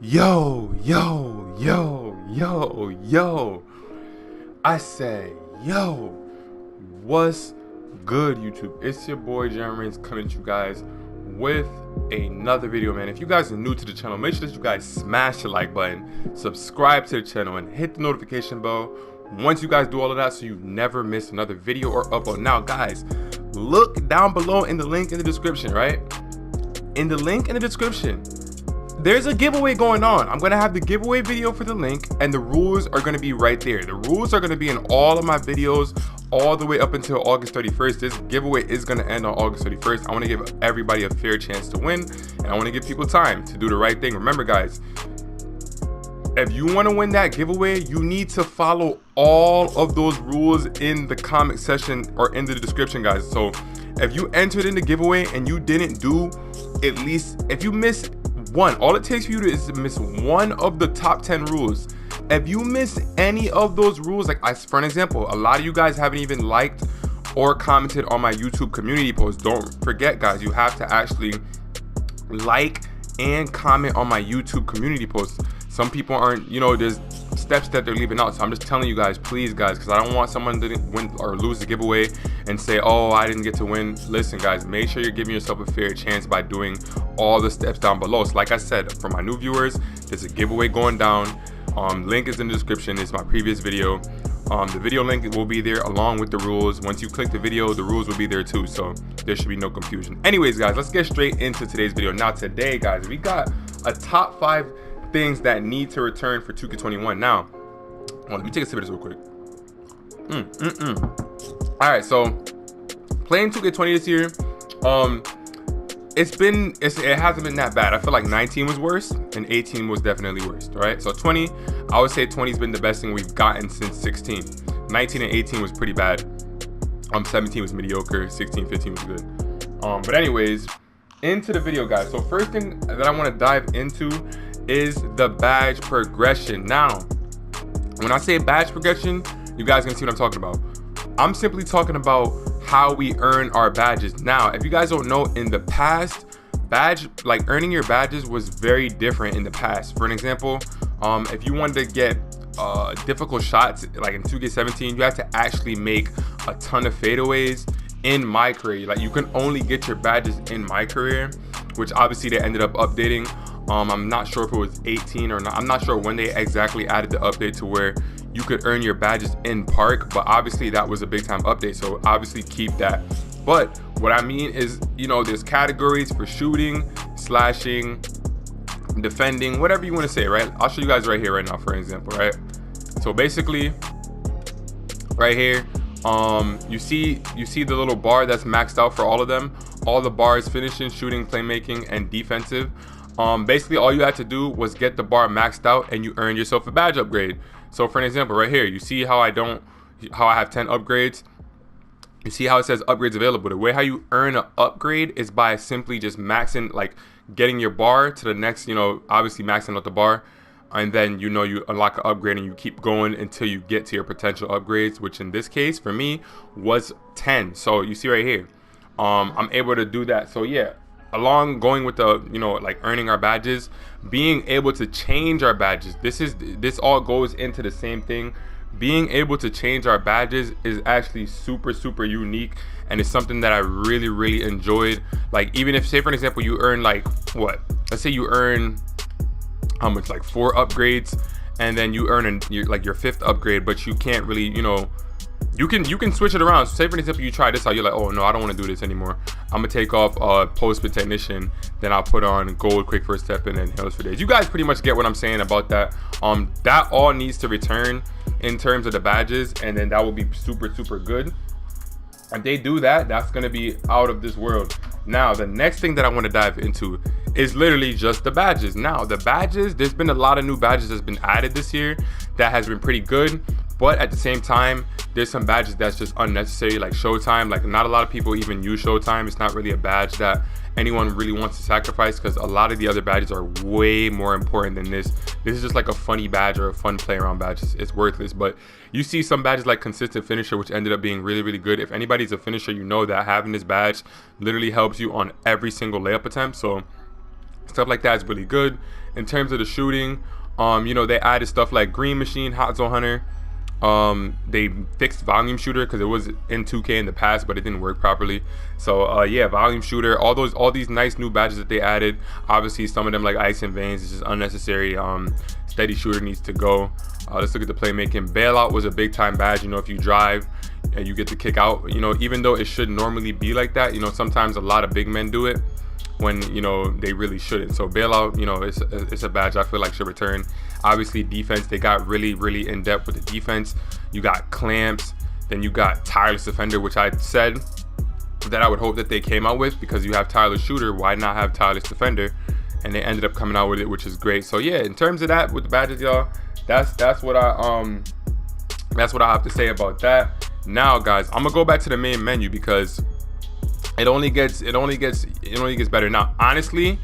Yo. I say, yo, what's good, YouTube? It's your boy Jeremy coming to you guys with another video, man. If you guys are new to the channel, make sure that you guys smash the like button, subscribe to the channel, and hit the notification bell once you guys do all of that so you never miss another video or upload. Now, guys, look down below in the link in the description, right? In the link in the description, there's a giveaway going on. I'm gonna have the giveaway video for the link, and the rules are gonna be right there. The rules are gonna be in all of my videos all the way up until August 31st. This giveaway is gonna end on August 31st. I wanna give everybody a fair chance to win, and I wanna give people time to do the right thing. Remember, guys, if you wanna win that giveaway, you need to follow all of those rules in the comment section or in the description, guys. So if you entered in the giveaway and you didn't do, at least if you miss one, all it takes for you is to miss one of the top 10 rules. If you miss any of those rules, like for an example, a lot of you guys haven't even liked or commented on my YouTube community post. Don't forget, guys, you have to actually like and comment on my YouTube community posts. Some people aren't, there's steps that they're leaving out. So I'm just telling you guys, please, guys, because I don't want someone to win or lose the giveaway and say, oh, I didn't get to win. Listen, guys, make sure you're giving yourself a fair chance by doing all the steps down below. So like I said, for my new viewers, there's a giveaway going down. Link is in the description. It's my previous video. The video link will be there along with the rules. Once you click the video, the rules will be there too, so there should be no confusion. Anyways, guys, let's get straight into today's video. Now today, guys, we got a top 5 things that need to return for 2K21. Now, let me take a sip of this real quick. All right, so playing 2K20 this year, it hasn't been that bad. I feel like 19 was worse and 18 was definitely worse. All right, so 20, I would say 20 has been the best thing we've gotten since 16. 19 and 18 was pretty bad. 17 was mediocre. 16, 15 was good. But anyways, into the video, guys. So first thing that I want to dive into is the badge progression. Now, when I say badge progression, you guys can see what I'm talking about. I'm simply talking about how we earn our badges. Now, if you guys don't know, in the past, earning your badges was very different in the past. For an example, if you wanted to get difficult shots, like in 2K17, you have to actually make a ton of fadeaways in my career. Like, you can only get your badges in my career, which obviously they ended up updating. I'm not sure if it was 18 or not. I'm not sure when they exactly added the update to where you could earn your badges in park, but obviously that was a big time update, so obviously keep that. But what I mean is, there's categories for shooting, slashing, defending, whatever you want to say, right? I'll show you guys right here right now, for example, right? So basically right here, you see the little bar that's maxed out for all of them. All the bars: finishing, shooting, playmaking, and defensive. Basically all you had to do was get the bar maxed out and you earn yourself a badge upgrade. So for an example, right here, you see how I have 10 upgrades. You see how it says upgrades available. The way how you earn an upgrade is by simply just maxing, like getting your bar to the next, obviously maxing out the bar, and then you unlock an upgrade and you keep going until you get to your potential upgrades, which in this case for me was 10. So you see right here, I'm able to do that. So yeah, going with the like earning our badges, being able to change our badges, this all goes into the same thing. Being able to change our badges is actually super unique, and it's something that I really enjoyed. Like, even if, say for an example, you earn let's say you earn how much, like 4 upgrades, and then you earn your 5th upgrade, but you can't really, you can switch it around. So say for example, you try this out, you're like, oh no, I don't want to do this anymore. I'm gonna take off post-spin technician, then I'll put on gold quick first step, and then heals for days. You guys pretty much get what I'm saying about that. That all needs to return in terms of the badges, and then that will be super good. If they do that, that's gonna be out of this world. Now, the next thing that I want to dive into is literally just the badges. Now, the badges, there's been a lot of new badges that's been added this year that has been pretty good, but at the same time, there's some badges that's just unnecessary, like Showtime. Like, not a lot of people even use Showtime. It's not really a badge that anyone really wants to sacrifice, because a lot of the other badges are way more important than this. This is just like a funny badge or a fun play around badge. It's worthless. But you see some badges like consistent finisher, which ended up being really good. If anybody's a finisher, you know that having this badge literally helps you on every single layup attempt. So stuff like that is really good. In terms of the shooting, you know, they added stuff like Green Machine, Hot Zone Hunter. They fixed Volume Shooter because it was in 2K in the past, but it didn't work properly. So yeah, Volume Shooter, all these nice new badges that they added. Obviously, some of them like Ice and Veins is just unnecessary. Steady Shooter needs to go. Let's look at the playmaking. Bailout was a big time badge. You know, if you drive and you get to kick out, you know, even though it should normally be like that, you know, sometimes a lot of big men do it when, you know, they really shouldn't. So Bailout, you know, it's a badge I feel like should return. Obviously, defense, they got really in depth with the defense. You got Clamps, then you got Tireless Defender, which I said that I would hope that they came out with, because you have Tireless Shooter, why not have Tireless Defender? And they ended up coming out with it, which is great. So yeah, in terms of that with the badges, y'all, that's what I have to say about that. Now, guys, I'm gonna go back to the main menu because it only gets better. Now, honestly,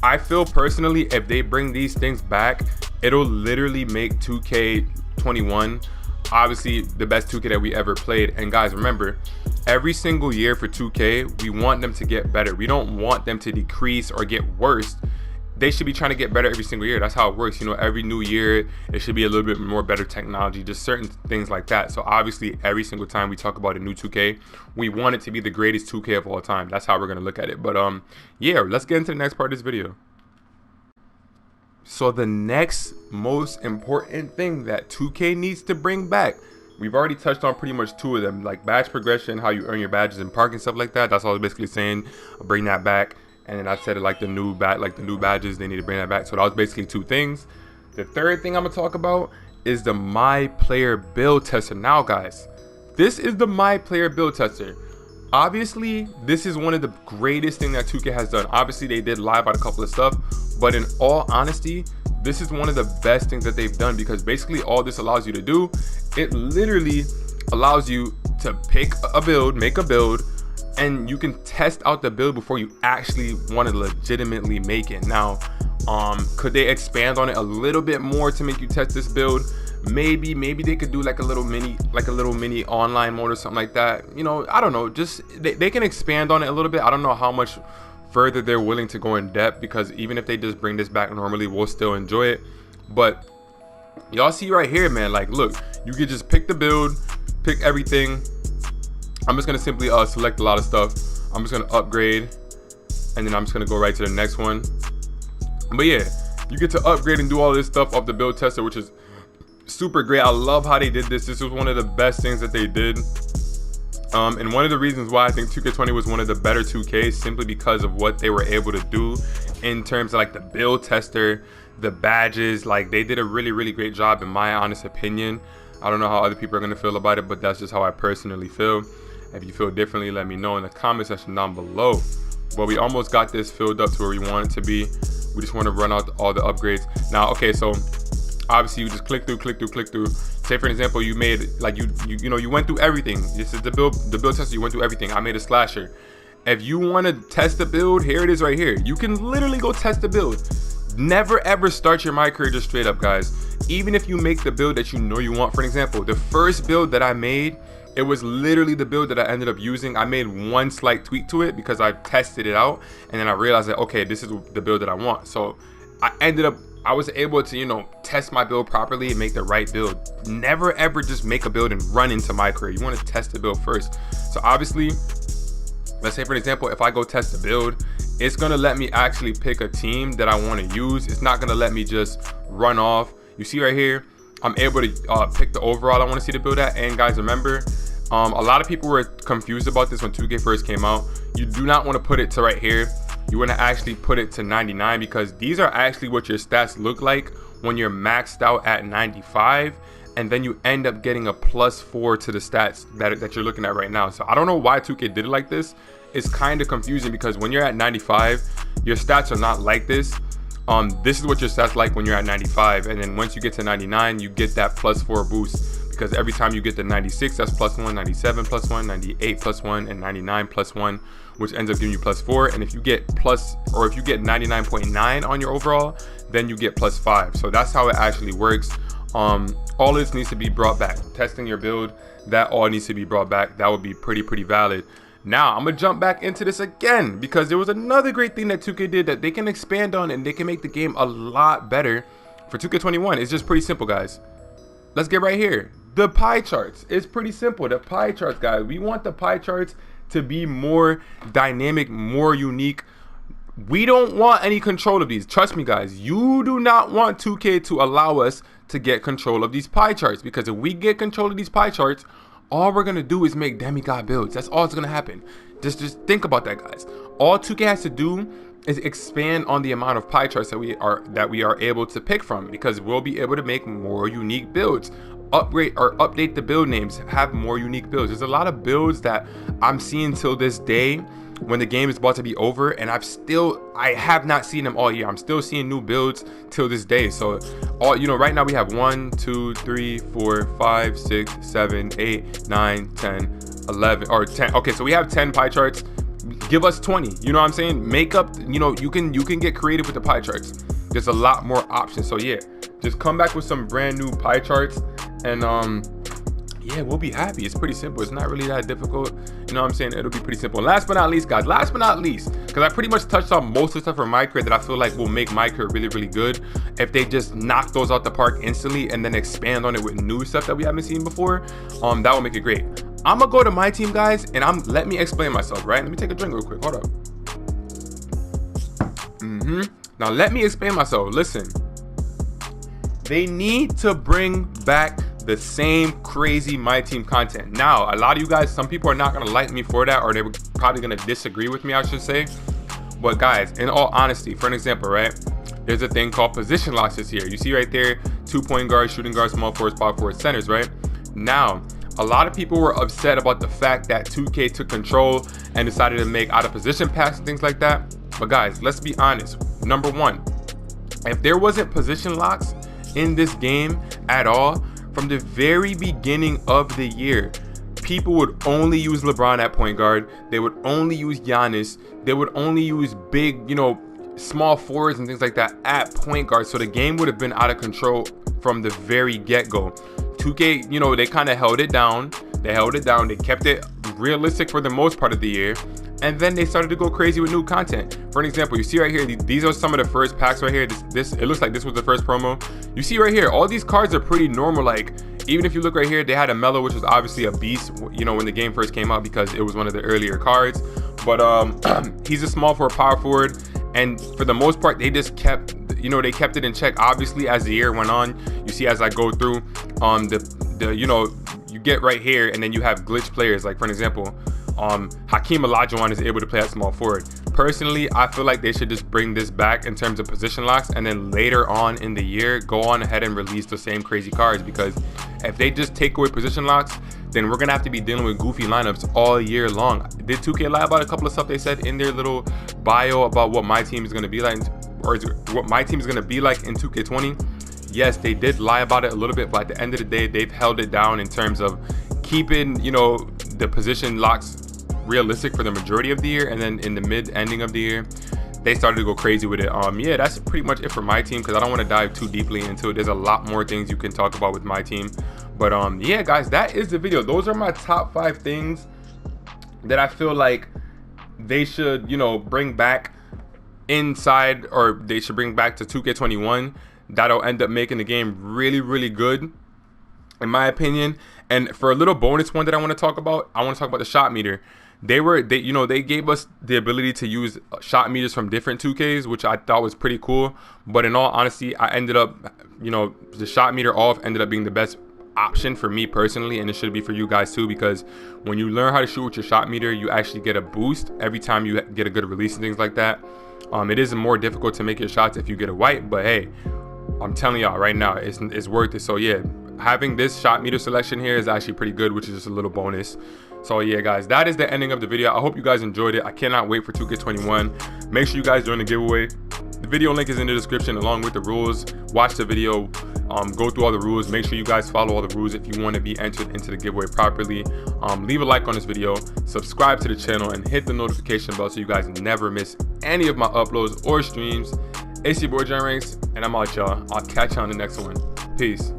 I feel personally, if they bring these things back, it'll literally make 2K21 obviously the best 2K that we ever played. And guys, remember, every single year for 2K, we want them to get better. We don't want them to decrease or get worse. They should be trying to get better every single year. That's how it works. You know, every new year, it should be a little bit more better technology, just certain things like that. So obviously, every single time we talk about a new 2K, we want it to be the greatest 2K of all time. That's how we're going to look at it. But yeah, let's get into the next part of this video. So the next most important thing that 2K needs to bring back, we've already touched on pretty much two of them, like badge progression, how you earn your badges in park and stuff like that. That's all I was basically saying. Bring that back. And then I said it like the new badges, they need to bring that back. So that was basically two things. The third thing I'm gonna talk about is the My Player Build Tester. Now, guys, this is the My Player Build Tester. Obviously, this is one of the greatest things that 2K has done. Obviously, they did lie about a couple of stuff, but in all honesty, this is one of the best things that they've done, because basically all this allows you to do, it literally allows you to pick a build, make a build, and you can test out the build before you actually want to legitimately make it. Now, could they expand on it a little bit more to make you test this build? Maybe they could do like a little mini online mode or something like that. You know, I don't know. Just they can expand on it a little bit. I don't know how much further they're willing to go in depth, because even if they just bring this back normally, we'll still enjoy it. But y'all see right here, man, like, look, you could just pick the build, pick everything. I'm just gonna simply select a lot of stuff. I'm just gonna upgrade, and then I'm just gonna go right to the next one. But yeah, you get to upgrade and do all this stuff off the build tester, which is super great. I love how they did this. This was one of the best things that they did. And one of the reasons why I think 2K20 was one of the better 2Ks, simply because of what they were able to do in terms of like the build tester, the badges. Like, they did a really great job, in my honest opinion. I don't know how other people are gonna feel about it, but that's just how I personally feel. If you feel differently, let me know in the comment section down below. But we almost got this filled up to where we want it to be. We just want to run out all the upgrades. Now, okay, so obviously you just click through. Say for example, you made like you know, you went through everything. This is the build tester. You went through everything. I made a slasher. If you want to test the build, here it is right here. You can literally go test the build. Never ever start your My Career just straight up, guys. Even if you make the build that you know you want. For example, the first build that I made, it was literally the build that I ended up using. I made one slight tweak to it because I tested it out, and then I realized that, okay, this is the build that I want. So I was able to, you know, test my build properly and make the right build. Never ever just make a build and run into My Career. You want to test the build first. So obviously, let's say for example, if I go test the build, it's gonna let me actually pick a team that I want to use. It's not gonna let me just run off. You see right here, I'm able to pick the overall I want to see the build at. And guys, remember, a lot of people were confused about this when 2K first came out. You do not want to put it to right here. You want to actually put it to 99, because these are actually what your stats look like when you're maxed out at 95, and then you end up getting a +4 to the stats that you're looking at right now. So I don't know why 2K did it like this. It's kind of confusing, because when you're at 95, your stats are not like this. This is what your stats like when you're at 95, and then once you get to 99, you get that +4 boost. Because every time you get to 96, that's +1, 97 +1, 98 +1, and 99 +1, which ends up giving you +4. And if you get if you get 99.9 on your overall, then you get +5. So that's how it actually works. All this needs to be brought back. Testing your build, that all needs to be brought back. That would be pretty valid. Now I'm gonna jump back into this again because there was another great thing that 2K did that they can expand on, and they can make the game a lot better for 2K21. It's just pretty simple, guys. Let's get right here. The pie charts. It's pretty simple. The pie charts, guys. We want the pie charts to be more dynamic, more unique. We don't want any control of these. Trust me, guys. You do not want 2K to allow us to get control of these pie charts, because if we get control of these pie charts, all we're gonna do is make demigod builds. That's all that's gonna happen. Just think about that, guys. All 2K has to do is expand on the amount of pie charts that we are able to pick from, because we'll be able to make more unique builds, upgrade or update the build names, have more unique builds. There's a lot of builds that I'm seeing till this day when the game is about to be over, and I have not seen them all year. I'm still seeing new builds till this day. So all, you know, right now we have 1 2 3 4 5 6 7 8 9 10 11 or 10. Okay, so we have 10 pie charts. Give us 20. You know what I'm saying? Make up, you know, you can get creative with the pie charts. There's a lot more options. So yeah, just come back with some brand new pie charts, and yeah, we'll be happy. It's pretty simple. It's not really that difficult. You know what I'm saying? It'll be pretty simple. And last but not least, guys, because I pretty much touched on most of the stuff from my career that I feel like will make my career really, really good. If they just knock those out the park instantly and then expand on it with new stuff that we haven't seen before, that will make it great. I'm gonna go to my team, guys, and let me explain myself, right? Let me take a drink real quick. Hold up. Now let me explain myself. Listen, they need to bring back the same crazy My Team content. Now, a lot of you guys, some people are not gonna like me for that, or they're probably gonna disagree with me, I should say. But guys, in all honesty, for an example, right? There's a thing called position locks this year. You see right there, 2-point guards, shooting guards, small forwards, power forwards, centers, right? Now, a lot of people were upset about the fact that 2K took control and decided to make out of position packs and things like that. But guys, let's be honest. Number one, if there wasn't position locks in this game at all, from the very beginning of the year, people would only use LeBron at point guard. They would only use Giannis. They would only use big, you know, small forwards and things like that at point guard. So the game would have been out of control from the very get-go. 2K, you know, they kind of held it down. They kept it realistic for the most part of the year. And then they started to go crazy with new content. For an example, you see right here, these are some of the first packs right here. It looks like this was the first promo. You see right here, all these cards are pretty normal. Like, even if you look right here, they had a Melo, which was obviously a beast, you know, when the game first came out, because it was one of the earlier cards. But he's a small forward, power forward, and for the most part, they just kept, you know, they kept it in check. Obviously, as the year went on, you see as I go through, you know, you get right here, and then you have glitch players. Like, for an example, Hakeem Olajuwon is able to play at small forward. Personally, I feel like they should just bring this back in terms of position locks, and then later on in the year, go on ahead and release the same crazy cards. Because if they just take away position locks, then we're gonna have to be dealing with goofy lineups all year long. Did 2K lie about a couple of stuff they said in their little bio about what my team is gonna be like, or what my team is gonna be like in 2K20? Yes, they did lie about it a little bit, but at the end of the day, they've held it down in terms of keeping, you know, the position locks realistic for the majority of the year, and then in the mid ending of the year, they started to go crazy with it. Yeah, that's pretty much it for my team, because I don't want to dive too deeply into it. There's a lot more things you can talk about with my team. But yeah, guys, that is the video. Those are my top 5 things that I feel like they should, you know, bring back inside, or they should bring back to 2K21. That'll end up making the game really, really good, in my opinion. And for a little bonus one that I want to talk about the shot meter. They gave us the ability to use shot meters from different 2Ks, which I thought was pretty cool. But in all honesty, I ended up, you know, the shot meter off ended up being the best option for me personally, and it should be for you guys too, because when you learn how to shoot with your shot meter, you actually get a boost every time you get a good release and things like that. It is more difficult to make your shots if you get a white, but hey, I'm telling y'all right now, it's worth it. So yeah, having this shot meter selection here is actually pretty good, which is just a little bonus. So yeah, guys, that is the ending of the video. I hope you guys enjoyed it. I cannot wait for 2K21. Make sure you guys join the giveaway. The video link is in the description along with the rules. Watch the video, go through all the rules. Make sure you guys follow all the rules if you want to be entered into the giveaway properly. Leave a like on this video, subscribe to the channel, and hit the notification bell so you guys never miss any of my uploads or streams. It's your boy Jen Ranks, and I'm out, y'all. I'll catch you on the next one. Peace.